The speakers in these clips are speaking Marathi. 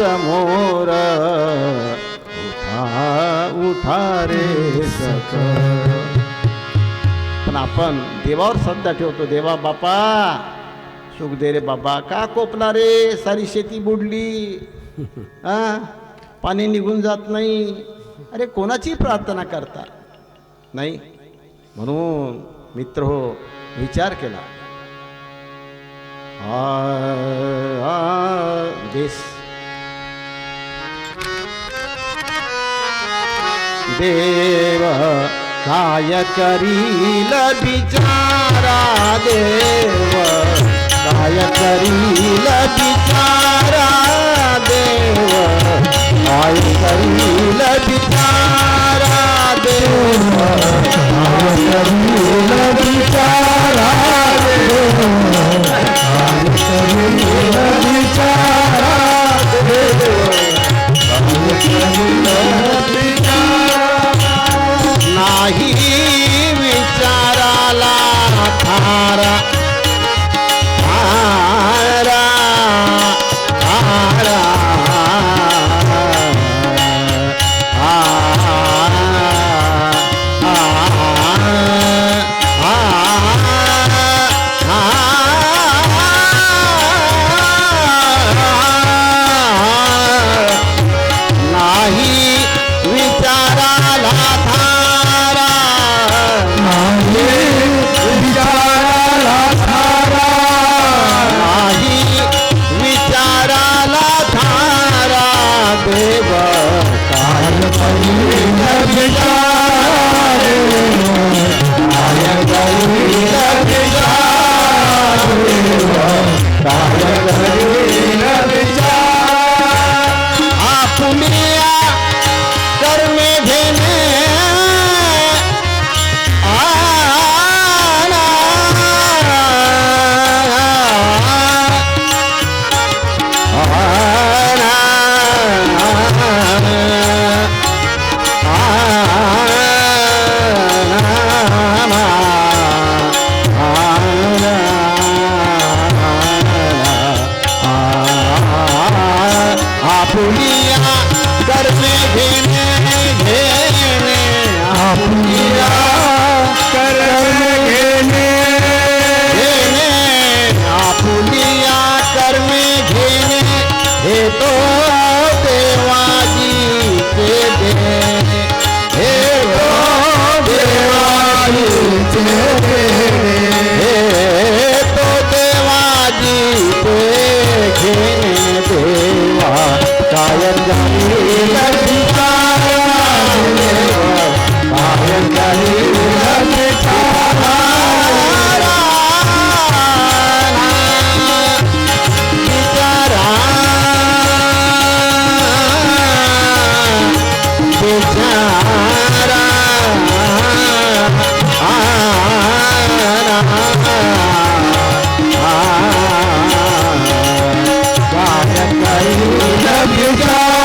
समोर उठा उठा रे सख. पण आपण देवावर श्रद्धा ठेवतो. देवा बापा सुख दे रे बाबा. का कोपला रे, सारी शेती बुडली, पाणी निघून जात नाही. अरे कोणाची प्रार्थना करता नाही. म्हणून मित्र हो, विचार केला. देश देव काय करील बिचारा, देव काय करील बिचारा, देव काय करील बिचारा, देव काय करील बिचारा, देव काय करील बिचारा, देव काय करील बिचारा. नाही विचाराला थारा थारा थारा नाही विचाराला थारा, नाही विचाराला थारा, नाही विचाराला थारा, देव काय करील बिचारा, काय करील बिचारा, काय करील बिचारा. आपुलिया कर्मे घेणे आपुलिया कर्मे घेणे घेणे, आपुलिया कर्मे घेणे घेणे, आपुलिया कर्मे घेणे, हे तो देवाजी के देणे, हे तो देवाजी के देणे, हे तो देवाजी के घेणे. देवा काय करील बिचारा, देवा काय करील बिचारा, बिचारा बिचारा काय करील बिचारा,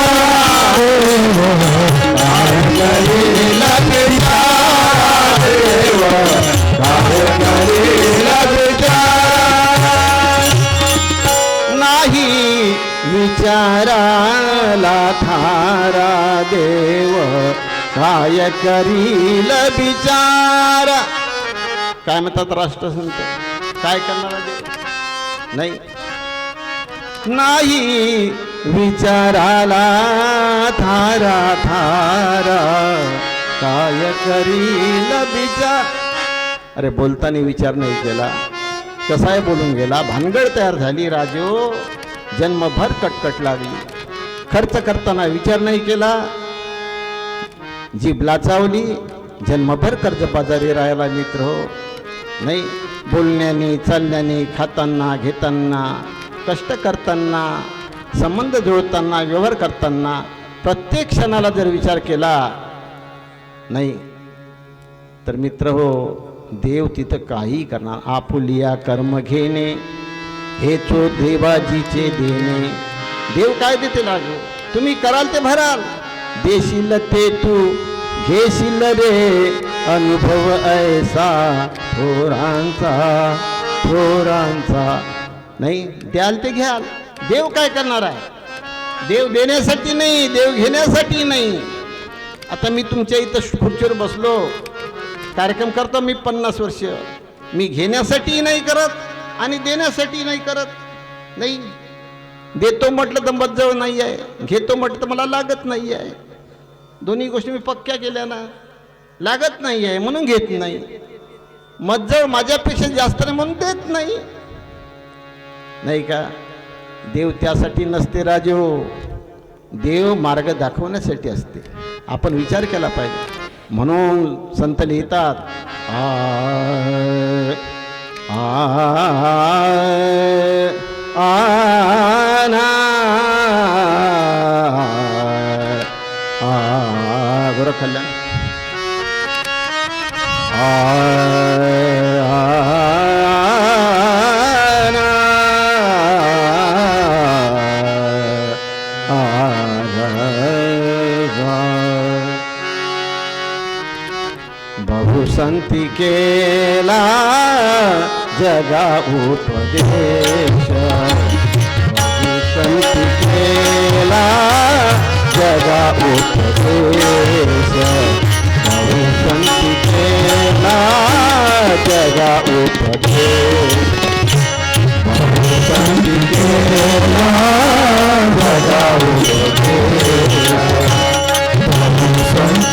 काय करील बिचारा, देवा काय करील बिचारा. नाही विचाराला थारा, देव काय करील बिचारा. काय म्हणतात राष्ट्रसंत, काय करणार देव नाही. नाही विचाराला थारा थारा, काय करील बिचार. अरे बोलताना विचार नाही केला, कसाय बोलून गेला. भानगड तयार झाली राजो, जन्मभर कटकट लागली. खर्च करताना विचार नाही केला, जीभ लाचावली, जन्मभर कर्जबाजारी राहायला मित्र हो नाही. बोलण्याने चालण्याने, खाताना घेताना, कष्ट करताना, संबंध जुळताना, व्यवहार करताना प्रत्येक क्षणाला जर विचार केला नाही तर मित्र हो, देव तिथं काही करणार. आपुलिया कर्म घेणे, हेचो देवाजीचे देणे. देव काय देते लागू, तुम्ही कराल ते भराल. देशील ते तू घेशील रे, अनुभव ऐसा थोरांचा थोरांचा. नाही द्याल ते घ्याल. देव काय करणार आहे, देव देण्यासाठी नाही, देव घेण्यासाठी नाही. आता मी तुमच्या इथं खुर्चीवर बसलो, कार्यक्रम करतो मी 50 वर्ष. मी घेण्यासाठी नाही करत आणि देण्यासाठी नाही करत. नाही, देतो म्हटलं तर मज्जव नाही आहे, घेतो म्हटलं तर मला लागत नाही आहे. दोन्ही गोष्टी मी पक्क्या केल्या ना. लागत नाही आहे म्हणून घेत नाही, मज्जव माझ्यापेक्षा जास्त नाही म्हणून देत नाही. नाही का? देव त्यासाठी नसते राजो, देव मार्ग दाखवण्यासाठी असते. आपण विचार केला पाहिजे. म्हणून संत लिहितात गोरख कल्याण बहुसंती केला जगा उपदेश, बहुसंती केला जगा उपदेश, बहुसंती केला जगा उपदेश, बहुसंती केला जगा उपदेश, बहुसंती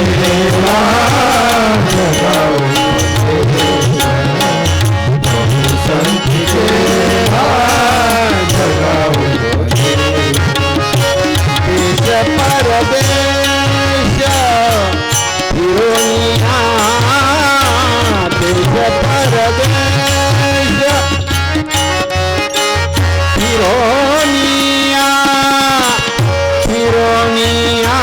केला जगा उपदेश, बहुसंती केला जगा उपदेश. देश परदेश फिरोनिया, देश परदेश फिरोनिया, फिरोनिया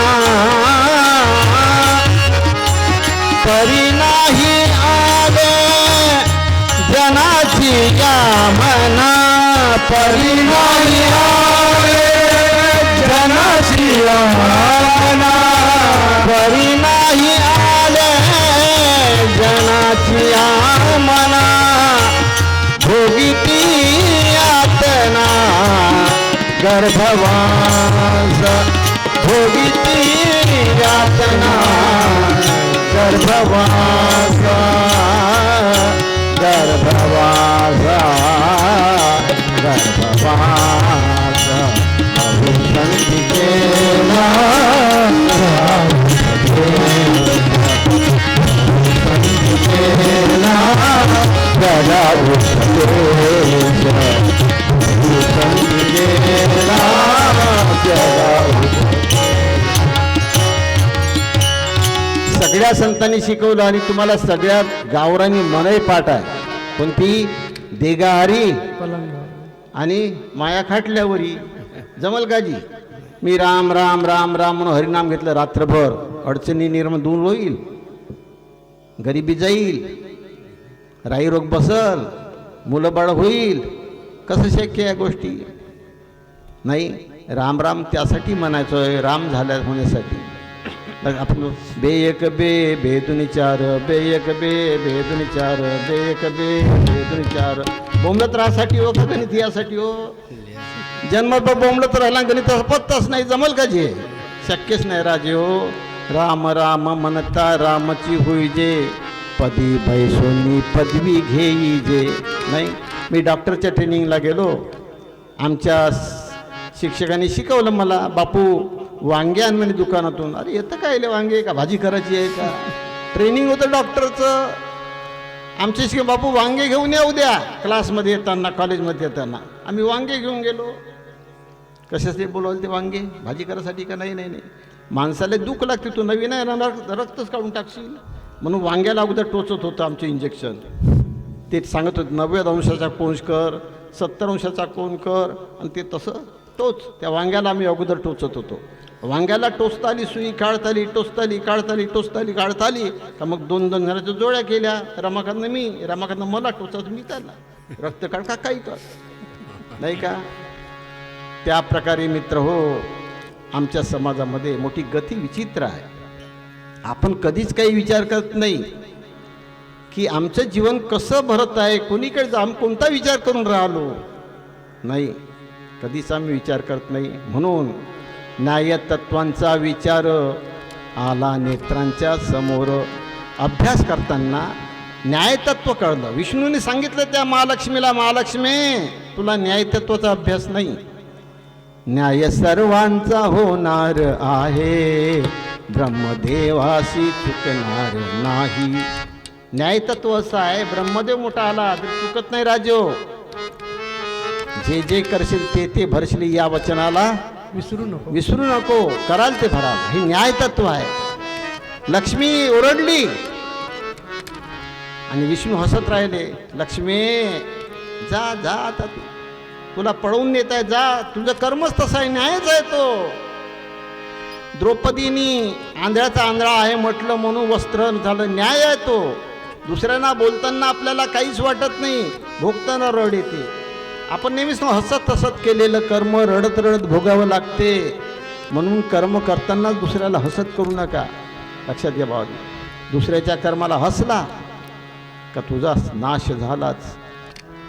तरी नाही आले जनाची या मना, परी नाही आले जनाची या मना, परी नाही आले जनाची या मना. भोगिती यातना गर्भवास, भोगिती यातना गर्भवास, गर्भवास, गर्भवास. बहुसंती केला बहुसंती केला जगा उपदेश, बहुसंती केला जगा उपदेश. सगळ्या संतांनी शिकवलं आणि तुम्हाला सगळ्या गावरांनी मनही पाठ आहे. कोणती? देगाहारी आणि माया खाटल्यावरी. जमल काजी? मी राम राम राम राम म्हणून हरिनाम घेतलं रात्रभर, अडचणी निर्माण दूर होईल, गरिबी जाईल, राई रोग बसल, मुलं बाळ होईल. कसं शक्य या गोष्टी? नाही, राम राम त्यासाठी म्हणायचोय, राम झाल्या होण्यासाठी. आपण बे एक बे बेदुनी चार, बे एक बे बेदुनी चार, बे एक बे बेदुनी चार. बोंबलत राहासाठी हो का गणित यासाठी हो? जन्म बोंबलत राहिला गणित पत्ताच नाही. जमल का? जे शक्यच नाही राजे हो. राम राम म्हणता रामची होई जे, पदी बैसोनी पदवी घेई जे. नाही, मी डॉक्टरच्या ट्रेनिंगला गेलो. आमच्या शिक्षकांनी शिकवलं मला, बापू वांगे आण म्हणे दुकानातून. अरे येतं काय ले वांगे? का भाजी करायची आहे का? ट्रेनिंग होतं डॉक्टरचं. आमचे शिक्षक, बापू वांगे घेऊन या उद्या क्लासमध्ये येताना, कॉलेजमध्ये येताना. आम्ही वांगे घेऊन गेलो. कशासाठी बोलवलं ते वांगे? भाजी करायसाठी का? नाही नाही नाही, माणसाला दुःख लागते, तू नवीन आहे ना, रक्तच काढून टाकशील म्हणून वांग्याला अगोदर टोचत होतं आमचं इंजेक्शन. ते सांगत होते 90 अंशाचा कोंश कर, 70 अंशाचा कोन कर, आणि ते तसं टोच. त्या वांग्याला आम्ही अगोदर टोचत होतो. वांग्याला टोचता आली, सुई काढता आली, टोचता आली, काढता आली, टोचता आली, काढता आली का मग 2-2 जणांच्या जोड्या केल्या. रमाकांतनं मी, रमाकांतनं मला टोचायचं, मी त्याला रक्त काढ का काही कर. नाही का? त्या प्रकारे मित्र हो, आमच्या समाजामध्ये मोठी गती विचित्र आहे. आपण कधीच काही विचार करत नाही की आमचं जीवन कसं भरत आहे, कोणीकडे कोणता विचार करून राहिलो. नाही, कधीच आम्ही विचार करत नाही. म्हणून न्यायतत्वांचा विचार आला नेत्रांच्या समोर. अभ्यास करताना न्यायतत्व कळलं. विष्णूने सांगितलं त्या महालक्ष्मीला, महालक्ष्मी तुला न्यायतत्वाचा अभ्यास नाही. न्याय सर्वांचा होणार आहे, ब्रह्मदेवाशी चुकणार नाही. न्यायतत्व असं आहे, ब्रह्मदेव मोठा आला तर चुकत नाही राजो. जे जे करशील ते ते भरशील या वचनाला विसरू नको, कराल ते भराल. हे न्यायतत्व आहे. लक्ष्मी ओरडली आणि विष्णू हसत राहिले. लक्ष्मी जा जा, आता तुला पळवून नेत आहे, जा, तुझं कर्मच तसं आहे, न्यायच आहे तो. द्रौपदीनी आंधळ्याचा आंधळा आहे म्हटलं म्हणून वस्त्र झालं, न्याय आहे तो. दुसऱ्यांना बोलताना आपल्याला काहीच वाटत नाही, भोगताना रड येते. आपण नेहमीच हसत हसत केलेलं कर्म रडत रडत भोगावं लागते. म्हणून कर्म करताना दुसऱ्याला हसत करू नका. लक्षात घ्या बाबा, दुसऱ्याच्या कर्माला हसला का तुझा नाश झालाच.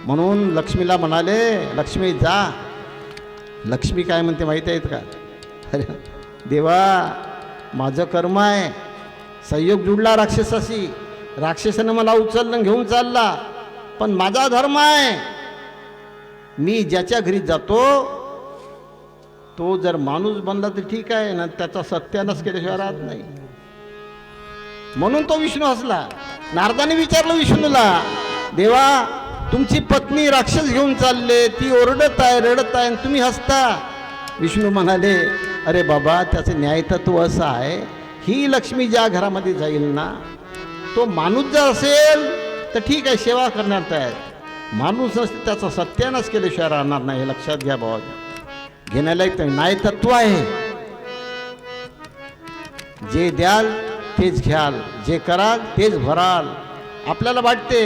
म्हणून लक्ष्मीला म्हणाले, लक्ष्मी जा. लक्ष्मी काय म्हणते माहिती आहेत का? अरे देवा, माझं कर्म आहे, संयोग जुडला राक्षसाशी, राक्षसानं मला उचललं घेऊन चालला, पण माझा धर्म आहे, मी ज्याच्या घरी जातो तो जर माणूस बनला तर ठीक आहे ना, त्याचा सत्यानाश केल्याशिवाय राहत नाही. म्हणून तो विष्णू हसला. नारदाने विचारलं विष्णूला, देवा तुमची पत्नी राक्षस घेऊन चालले, ती ओरडत आहे रडत आहे आणि तुम्ही हसता. विष्णू म्हणाले, अरे बाबा त्याचं न्यायतत्व असं आहे, ही लक्ष्मी ज्या घरामध्ये जाईल ना, तो माणूस जर असेल तर ठीक आहे, सेवा करणार तयार. माणूस नसते त्याचा सत्यानाश केल्याशिवाय राहणार नाही. हे लक्षात घ्या बाबा, घेण्यालायक न्यायतत्व आहे. जे द्याल तेच घ्याल, जे कराल तेच भराल. आपल्याला वाटते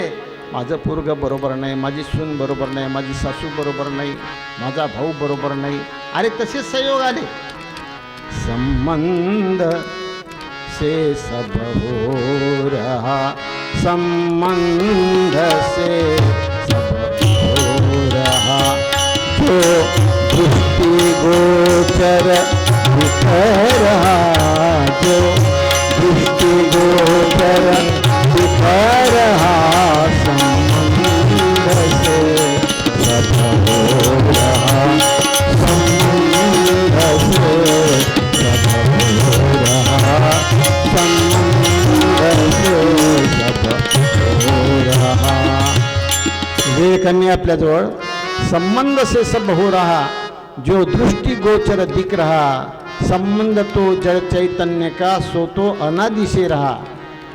माझं पोरगं बरोबर नाही, माझी सून बरोबर नाही, माझी सासू बरोबर नाही, माझा भाऊ बरोबर नाही. अरे तसेच संयोग आले. संबंध से सब हो रहा, संबंध से सब हो रहा, जो दृष्टि गोचर दिख रहा, जो दृष्टि गोचर दिख रहा, संबंध से सब हो रहा, संबंध से सब हो रहा, संबंध से सब हो रहा. विवेकांनी आपल्याजवळ संबंध से सब हो रहा, जो दृष्टि गोचर दिख रहा, संबंध तो जड़ चैतन्य का, सो तो अनादि से रहा.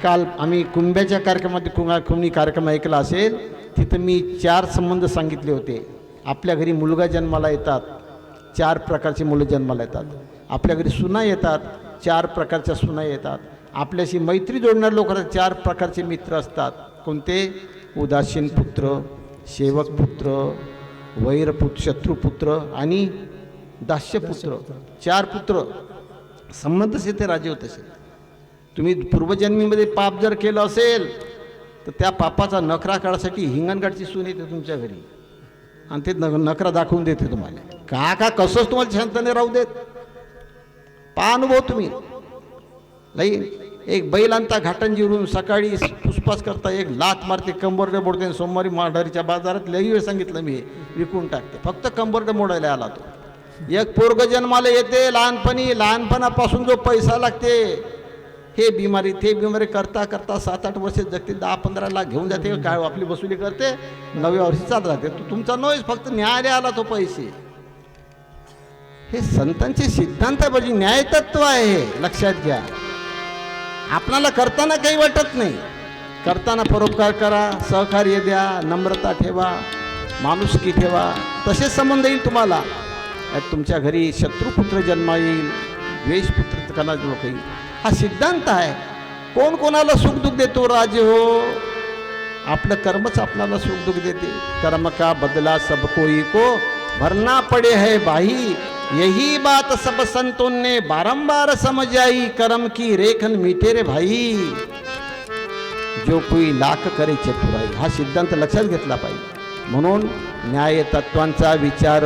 काल आम्ही कुंभ्याच्या कार्यक्रमात कुणी कार्यक्रम ऐकला असेल, तिथं मी 4 संबंध सांगितले होते. आपल्या घरी मुलगा जन्माला येतात, 4 प्रकारचे मुलं जन्माला येतात. आपल्या घरी सुना येतात, 4 प्रकारच्या सुना येतात. आपल्याशी मैत्री जोडणारे लोक 4 प्रकारचे मित्र असतात. कोणते? उदासीन पुत्र, सेवक पुत्र, वैरपुत्र, शत्रुपुत्र आणि दास्यपुत्र. 4 पुत्र संबंध से ते राजे होते. तुम्ही पूर्वजन्मीमध्ये पाप जर केलं असेल तर त्या पापाचा नखरा काढायसाठी हिंगणघाटची सून येते तुमच्या घरी आणि ते नखरा दाखवून देते तुम्हाला. का कसंच तुम्हाला शांतने राहू देत. पहा अनुभव तुम्ही. नाही, एक बैल आणता घाटंजीवरून, सकाळी पुष्पास करता, एक लात मारते, कंबरडे मोडते. सोमवारी मांढरीच्या बाजारात लई वेळ सांगितलं मी, विकून टाकते. फक्त कंबरडे मोडायला आला तो. एक पोरग जन्माला येते लहानपणी, लहानपणापासून जो पैसा लागते, हे बिमारी ते बिमारी करता करता 7-8 वर्ष जगते, 10-15 लाख घेऊन जाते. काय आपली वसुली करते, 9व्या वर्षी चालत जाते. तो तुमचा नव्हेच, फक्त न्यायालय आला तो पैसे. हे संतांचे सिद्धांत आहे, म्हणजे न्यायतत्व आहे. लक्षात घ्या. आपणाला करताना काही वाटत नाही, करताना परोपकार करा, सहकार्य द्या, नम्रता ठेवा, माणुसकी ठेवा, तसेच संबंध येईल तुम्हाला. तुमच्या घरी शत्रुपुत्र जन्मा येईल, द्वेषपुत्र कना लोक येईल. हा सिद्धांत आहे. कोण कोणाला सुखदुःख देतो राजे हो? आपलं कर्मच आपल्याला सुखदुःख देते. कर्म का बदला सब कोई को भरना पडे है भाई, यही बात सब संतों ने बारंबार समझ आई, कर्म की रेखन मीठे रे भाई, जो कोई लाख करे चतुराई. हा सिद्धांत लक्षात घेतला पाहिजे. म्हणून न्याय तत्वांचा विचार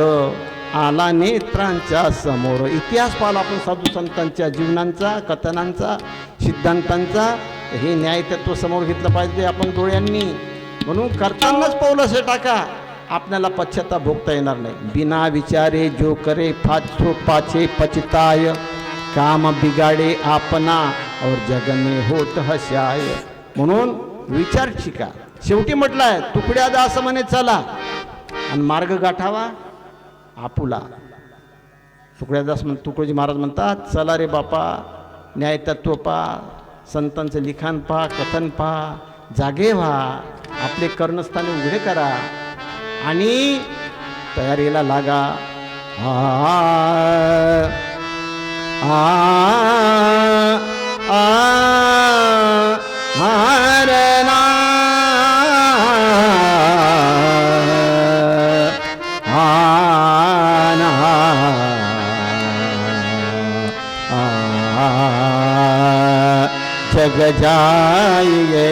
आला नेत्रांच्या समोर. इतिहास पाहिला आपण साधू संतांच्या जीवनांचा, कथनांचा, सिद्धांतांचा. हे न्यायतत्व समोर घेतलं पाहिजे आपण डोळ्यांनी. म्हणून करतानाच पाऊल असे टाका, आपल्याला पश्चाताप भोगता येणार नाही. बिना विचारे जो करे पाछे पछताय, काम बिगाडे आपना और जग में होत हशाय. म्हणून विचार शिका. शेवटी म्हटलंय तुकड्या दास म्हणे चला आणि मार्ग गाठावा आपुला. तुकड्यादास तुकडोजी महाराज म्हणतात, चला रे बापा, न्यायतत्व पहा, संतांचं लिखाण पहा, कथन पहा, जागे व्हा, आपले कर्णस्थाने उघडे करा आणि तयारीला लागा. आ आ आ हरणा जग जाइए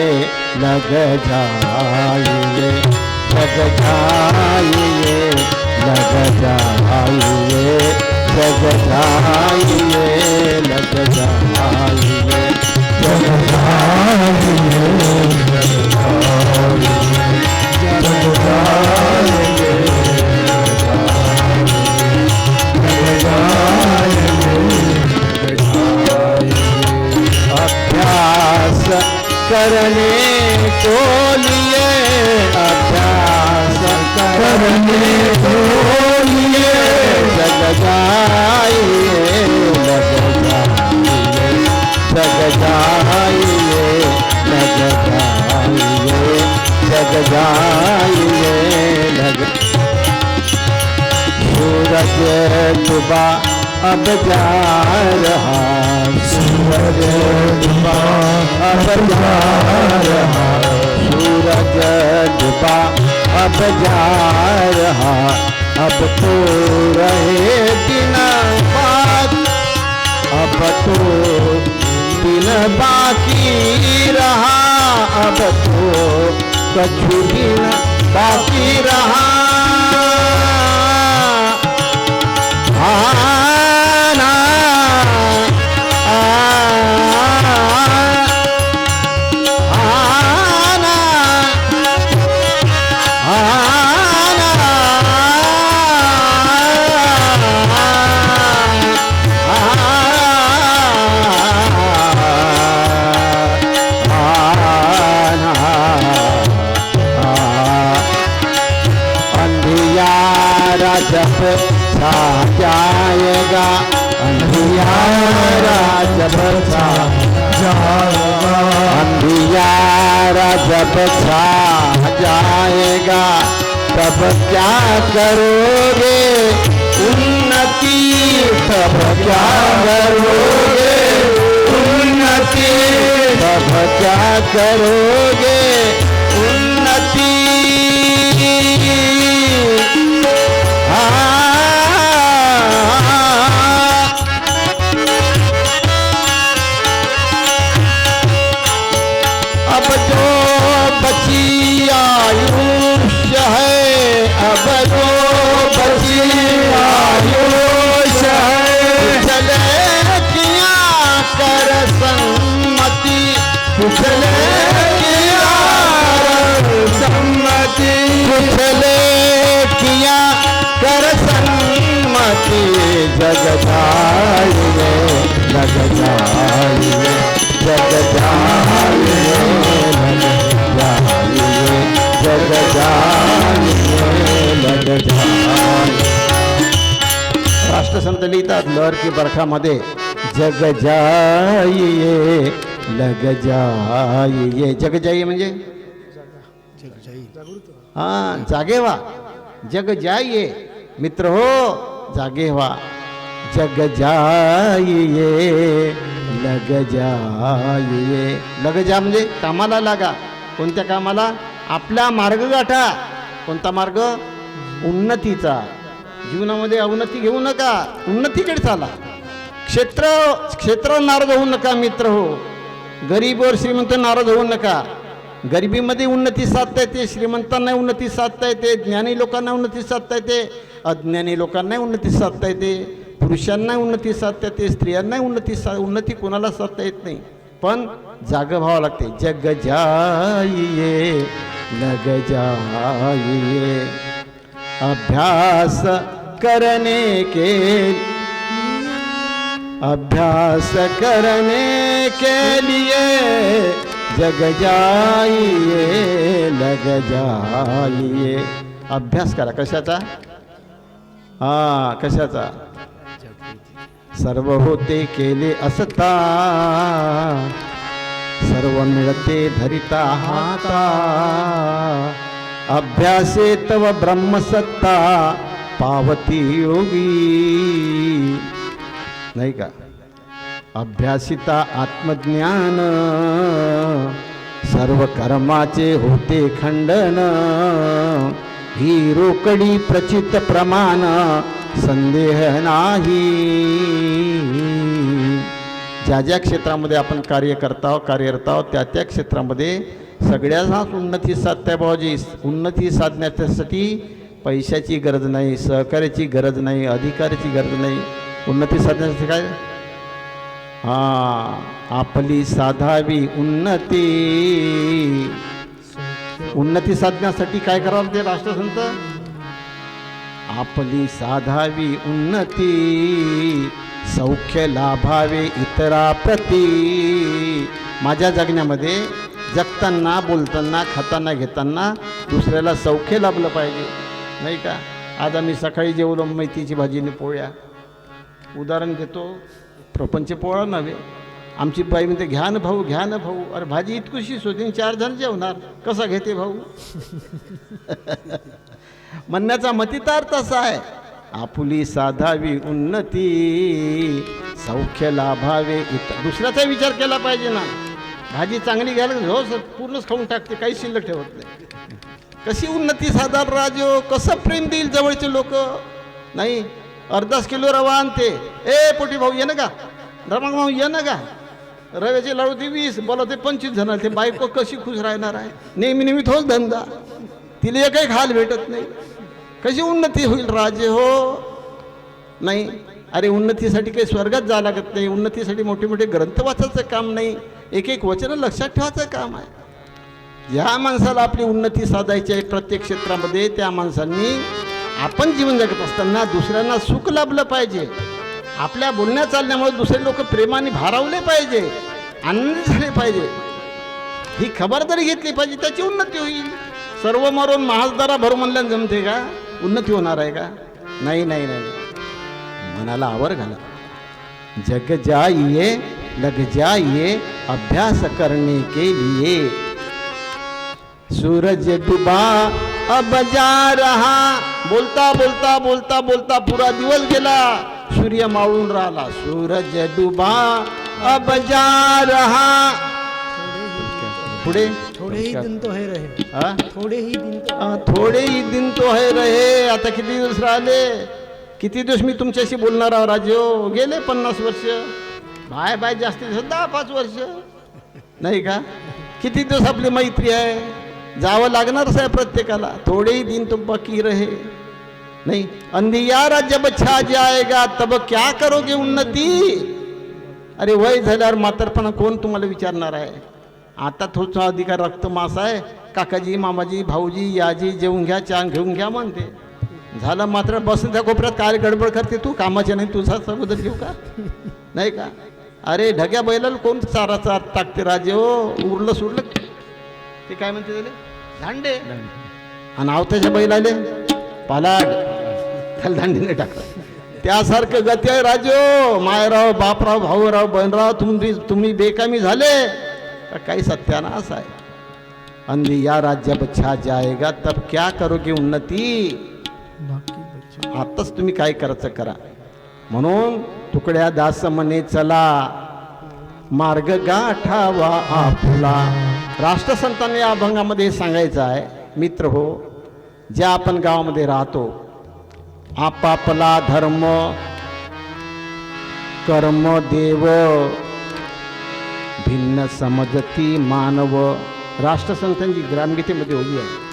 लग जाइए, जग जाइए लग जाइए, जग जाइए लग जाइए, जग जाइए जग जाइए अभ्यास करने को लिए, अभ्यास करने को लिए, जग जाइए लग जाइए, जग जाइए लग जाइए, जग जाइए लग. सूरज डूबा अब जा रहा, सूरज डूबा अब जा रहा, सूरज डूबा अब जा रहा, अब तो रहे दिन बाद, अब तो दिन बाकी रहा, अब तो कछु दिन बाकी रहा. जब छा जाएगा अंधियारा, जब छा जाएगा अंधियारा, जब छा जाएगा तब क्या करोगे उन्नति, तब क्या करोगे उन्नति, तब क्या करोगे उन्नति. अब जो बची आयुष्य है, अब जो बची आयुष्य है, चले किया कर सम्मति, पिछले किया सम्मति, पिछले किया कर सम्मति, जग जाइए लग जाइए, जग जाइए लग जाइए, जग जाइए लग जाइए. राष्ट्रसंत लिहितात लहर की बरखामध्ये, जग जाइए लग जाइए. जग जाइए म्हणजे हां जागे व्हा, जग जाइए मित्र हो, जागे व्हा, जग जाइए लग जाइए. लग जा म्हणजे कामाला लागा. कोणत्या कामाला? आपला मार्ग गाठा. कोणता मार्ग? उन्नतीचा. जीवनामध्ये अवनती घेऊ नका, उन्नतीकडे चाला. क्षेत्र नाराज होऊ नका मित्र हो. गरीब और श्रीमंत नाराज होऊ नका. गरिबीमध्ये उन्नती साधता येते, श्रीमंतांना उन्नती साधता येते, ज्ञानी लोकांना उन्नती साधता येते, अज्ञानी लोकांना उन्नती साधता येते, पुरुषांना उन्नती साधता येते, स्त्रियांना उन्नती कोणाला साधता येत नाही. पण जागं व्हावं लागते. जग जाइए लग जाइए अभ्यास करने के लिए जग जाइए लग जाइए. अभ्यास करा. कशाचा? कशाचा? सर्व होते केले असता, सर्व मिळते धरिता हाता, अभ्यासे तव ब्रह्मसत्ता पावती योगी. नाही का? अभ्यासिता आत्मज्ञान, सर्व कर्माचे होते खंडन, ही रोकडी प्रचित प्रमाण संदेह नाही. ज्या ज्या क्षेत्रामध्ये आपण कार्यरत आहोत त्या त्या क्षेत्रामध्ये सगळ्यांनाच उन्नती साधता पाहिजे. उन्नती साधण्यासाठी पैशाची गरज नाही, सहकार्याची गरज नाही, अधिकाराची गरज नाही. उन्नती साधण्यासाठी काय? आपली साधावी उन्नती. उन्नती साधण्यासाठी काय करावं लागते राष्ट्रसंत? आपली साधावी उन्नती, सौख्य लाभावे इतरा प्रती. माझ्या जगण्यामध्ये जगताना, बोलताना, खाताना, घेताना दुसऱ्याला सौख्य लाभलं पाहिजे. नाही का? आज आम्ही सकाळी जेवलो मेथीची भाजीने पोळ्या. उदाहरण देतो, प्रपंच पोळा नव्हे. आमची बाई म्हणते घ्या ना भाऊ, घ्या ना भाऊ. अरे भाजी इतकुशीच होती, 4 जण जेवणार, कसा घेते भाऊ? म्हणण्याचा मतितार्थ असा आहे, आपुली साधावी उन्नती, सौख्य लाभावे दुसऱ्याचा विचार केला पाहिजे ना. भाजी चांगली घ्यायला हो सर पूर्णच खाऊन टाकते, काही शिल्लक ठेवत नाही. कशी उन्नती साधार राजो, कसं प्रेम देईल जवळचे लोक? नाही, अर्धाच किलो रवा आणते, ए पोटी भाऊ ये ना का, रमण भाऊ ये ना का, रव्याचे लाडू ते 20, बोलवते 25 जण. ते बायको कशी खुश राहणार आहे? नेहमी नेहमी तोच धंदा, तिला काही खाल भेटत नाही. कशी उन्नती होईल राजे हो? नाही. अरे उन्नतीसाठी काही स्वर्गात जावं लागत नाही. उन्नतीसाठी मोठे मोठे ग्रंथ वाचायचं काम नाही, एक एक वचन लक्षात ठेवायचं काम आहे. ज्या माणसाला आपली उन्नती साधायची आहे प्रत्येक क्षेत्रामध्ये, त्या माणसांनी आपण जीवन जगत असताना दुसऱ्यांना सुख लाभलं पाहिजे. आपल्या बोलण्या चालण्यामुळे दुसरे लोक प्रेमाने भारावले पाहिजे, आनंदी झाले पाहिजे. ही खबरदारी घेतली पाहिजे, त्याची उन्नती होईल. सर्व मरून महाजदारा भरू म्हणल्यानं जमते का? उन्नती होणार आहे का? नाही नाही नाही. मनाला आवर घाला. जग जाइए लग जाइए अभ्यास करने के लिए. सूरज डुबा अब जा रहा. बोलता बोलता बोलता बोलता पूरा दिवस गेला, सूर्य मावळून राहिला. सूरज डुबा अब जा रहा. पुढे थोड़े ही दिन तो है रहे. थोड़े ही दिन तो है रहे. आता किती दिवस राहिले? किती दिवस मी तुमच्याशी बोलणार आहो राजो? गेले 50 वर्ष. बाय बाय जास्तीत जास्त 10-5 वर्ष. नाही का? किती दिवस आपली मैत्री आहे? जावं लागणारच आहे प्रत्येकाला. थोडे ही दिन तो बाकी रहे. नहीं, अंधियारा जब छा जाएगा तब क्या करोगे उन्नती. अरे वय झाल्यावर म्हातारपणा कोण तुम्हाला विचारणार आहे? आता थोडा अधिकार रक्त मास आहे. काकाजी, मामाजी, भाऊजी, याजी जेवून घ्या, चहा घेऊन घ्या म्हणते. झालं मात्र बसून त्या कोपऱ्यात काय गडबड करते तू? कामाच्या नाही, तुझा सबूत घेऊ का? नाही का? अरे ढग्या बैलाला कोण चारा टाकते राजे हो? उरलं सुरलं ते काय म्हणते त्याले? धांडे. आणि आवताच्या बैलाले पालाड, त्याला दांडीने टाकतात. त्यासारखं गती आहे राजो. मायराव, बापराव, भाऊराव, बहिणराव, तुम्ही बेकामी झाले काही सत्यानाश आहे. अंधी या राज्य बच्छा जाएगा तब क्या करोगे उन्नती. आताच तुम्ही काय करायचं करा. म्हणून तुकड्या दास म्हणे चला मार्ग गाठावा आपुला. राष्ट्रसंतांनी या अभंगामध्ये सांगायचं आहे, मित्र हो, ज्या आपण गावामध्ये राहतो, आपापला धर्म कर्म देव भिन्न समजती मानव. राष्ट्रसंतांची ग्रामगीतेमध्ये ओळी आहे.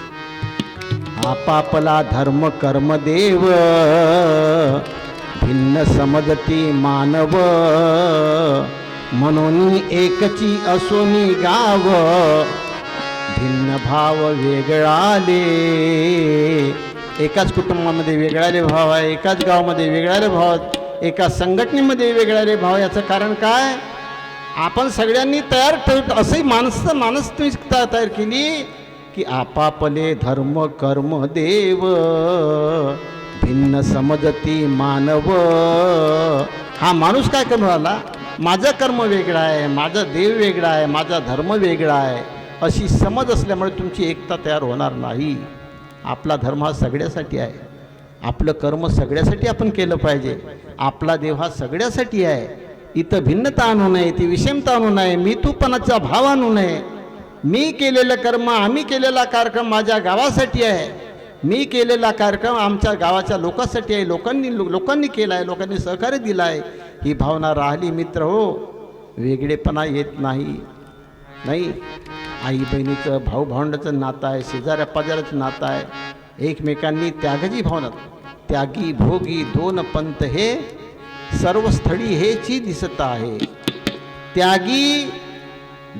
आपापला धर्म कर्म देव, भिन्न समजती मानव, म्हणून एकची असोनी गाव, भिन्न भाव वेगळाले. एकाच कुटुंबामध्ये वेगळाले भाव आहे, एकाच गावामध्ये वेगळाले भाव आहेत, एका संघटनेमध्ये वेगळाले भाव. याचं कारण काय? आपण सगळ्यांनी तयार ठेवतो असंही मानसिकता तयार केली की आपापले धर्म कर्म देव, भिन्न समजती मानव. हा माणूस काय करून राहिला? माझं कर्म वेगळं आहे, माझा देव वेगळा आहे, माझा धर्म वेगळा आहे, अशी समज असल्यामुळे तुमची एकता तयार होणार नाही. आपला धर्म हा सगळ्यासाठी आहे, आपलं कर्म सगळ्यासाठी आपण केलं पाहिजे, आपला देव हा सगळ्यासाठी आहे. इथं भिन्नता आणू नये, ती विषमता आणू नये, मी तूपणाचा भाव आणू नये. मी केलेलं कर्म, आम्ही केलेला कार्यक्रम माझ्या गावासाठी आहे, मी केलेला कार्यक्रम आमच्या गावाच्या लोकांसाठी आहे, लोकांनी केला आहे, लोकांनी सहकार्य दिलं आहे. ही भावना राहिली मित्र हो, वेगळेपणा येत नाही. आई बहिणीचं भाऊ भावंडाचं नातं आहे, शेजाऱ्या पाजाऱ्याचं नातं आहे. एकमेकांनी त्यागाची भावना, त्यागी भोगी दोन पंथ हे सर्व स्थळी हेची दिसत आहे. त्यागी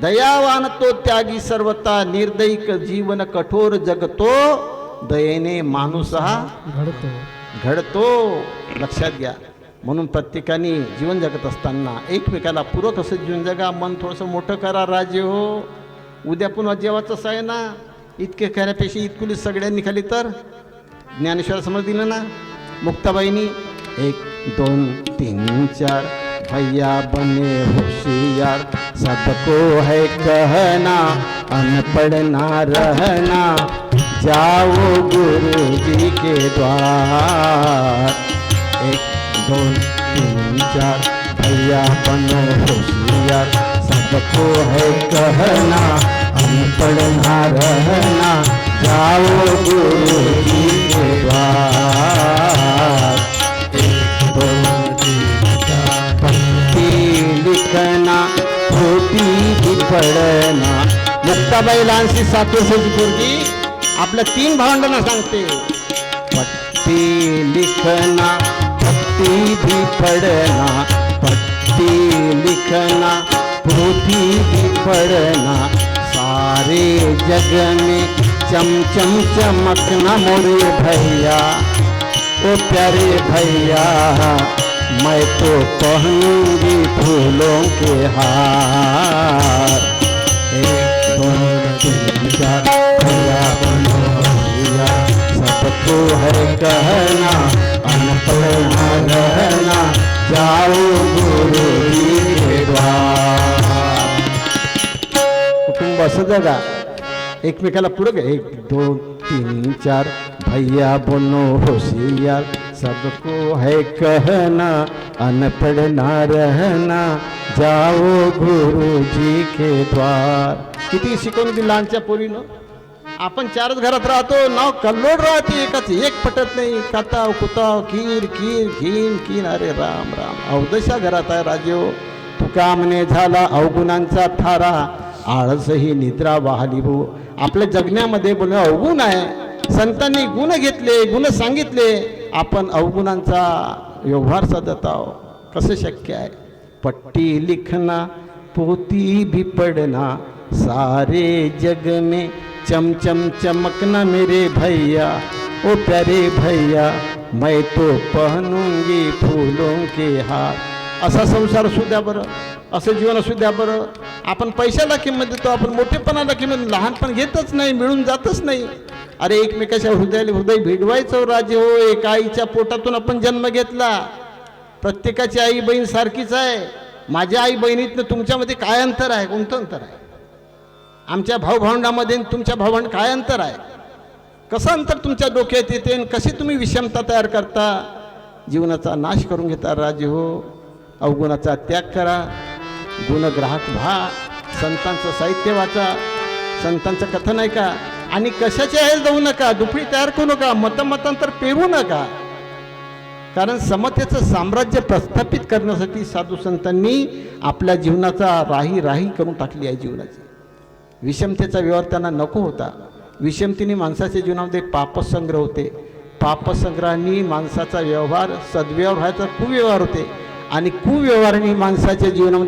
दयावान तो त्यागी सर्वता, निर्दयिक जीवन कठोर जगतो, दयेने माणूस हा घडतो. लक्षात घ्या. म्हणून प्रत्येकाने जीवन जगत असताना एकमेकाला पूरक असं जीवन जगा. मन थोडंसं मोठं करा राजे हो, उद्या पुन्हा जेवाचंच आहे ना. इतके करण्यापेक्षा इतकुली सगळ्यांनी खाली तर ज्ञानेश्वर समज दिलं ना मुक्ताबाईंनी. 1 2 3 4 भैया बने होशियार, सबको है कहना, अनपढ़ ना रहना, जाओ गुरु जी के द्वार. 1 2 3 4 भैया बनो होशियार, सबको है कहना, अनपढ़ ना रहना, जाओ गुरु जी के द्वार. 1 2 3 4 पट्टी लिखना, छोटी भी पढ़ना. मुक्ताबाई लहानशी 7 वर्षाची पोरगी आपल्या 3 भावंडांना सांगते, पट्टी लिखना, पट्टी भी पढ़ना, पट्टी लिखना, पोथी भी पढ़ना, सारे जग में चम चम चमकना मोरे भैया, ओ प्यारे भैया, मैं तो पहनूंगी फूलों के हार. 1 2 3 4 भैया बनो भैया, सबको है कहना, अनपढ़ ना रहना, जाओ गुरु जी के द्वार. कुटुंब असं जगा, एकमेकाला पुढं घ्या. 1 2 3 4 भैया बनो होशियार, सबको है कहना, अनपढ़ ना रहना, जाओ गुरु जी के द्वार. किती शिकवून दिली लहानच्या पोरीनं. आपण 4च घरात राहतो, नाव कल्लोड राहते, एकाच एक पटत नाही. काताव कुताव खीर खीर खीन खीन, अरे राम राम. अवदशा घरात आहे राजेहो. तुका म्हणे झाला अवगुणांचा थारा, आळसही निद्रा वाहली भो. आपल्या जगण्यामध्ये बोलणं अवगुण आहे. संतांनी गुण घेतले, गुण सांगितले, आपण अवगुणांचा व्यवहार साधत आहोत. कसं शक्य आहे? पट्टी लिखना, पोती भी पढ़ना, सारे जग में चम चम चमकना मेरे भैया, ओ प्यारे भैया, मैं तो पहनूंगी फूलों के हार. असा संसार असू द्या बरं, असं जीवन असू द्या बरं. आपण पैशाला किंमत देतो, आपण मोठेपणाला किंमत, लहानपण घेतच नाही, मिळून जातच नाही. अरे एकमेकाच्या हृदय भिडवायचं राजे हो. एका आईच्या पोटातून आपण जन्म घेतला. प्रत्येकाची आई बहीण सारखीच आहे. माझ्या आई बहिणीतनं तुमच्यामध्ये काय अंतर आहे? कोणतं अंतर आहे? आमच्या भाऊभावंडामध्ये तुमच्या भावंड काय अंतर आहे? कसं अंतर तुमच्या डोक्यात येते आणि कशी तुम्ही विषमता तयार करता? जीवनाचा नाश करून घेता राजे हो. अवगुणाचा त्याग करा, गुणग्राहक व्हा, संतांचं साहित्य वाचा, संतांचं कथन ऐका आणि कशाच्या आहे जाऊ नका, दुफळी तयार करू नका, मतमतांतर पेरू नका. कारण समतेचं साम्राज्य प्रस्थापित करण्यासाठी साधू संतांनी आपल्या जीवनाचा राही करून टाकली आहे जीवनाची. विषमतेचा व्यवहार त्यांना नको होता. विषमतेने माणसाच्या जीवनामध्ये पापसंग्रह होते. पापसंग्रहाने माणसाचा व्यवहार सद्व्यवहार व्हायचा कुव्यवहार होते आणि कुव्यवहाराने माणसाच्या जीवनामध्ये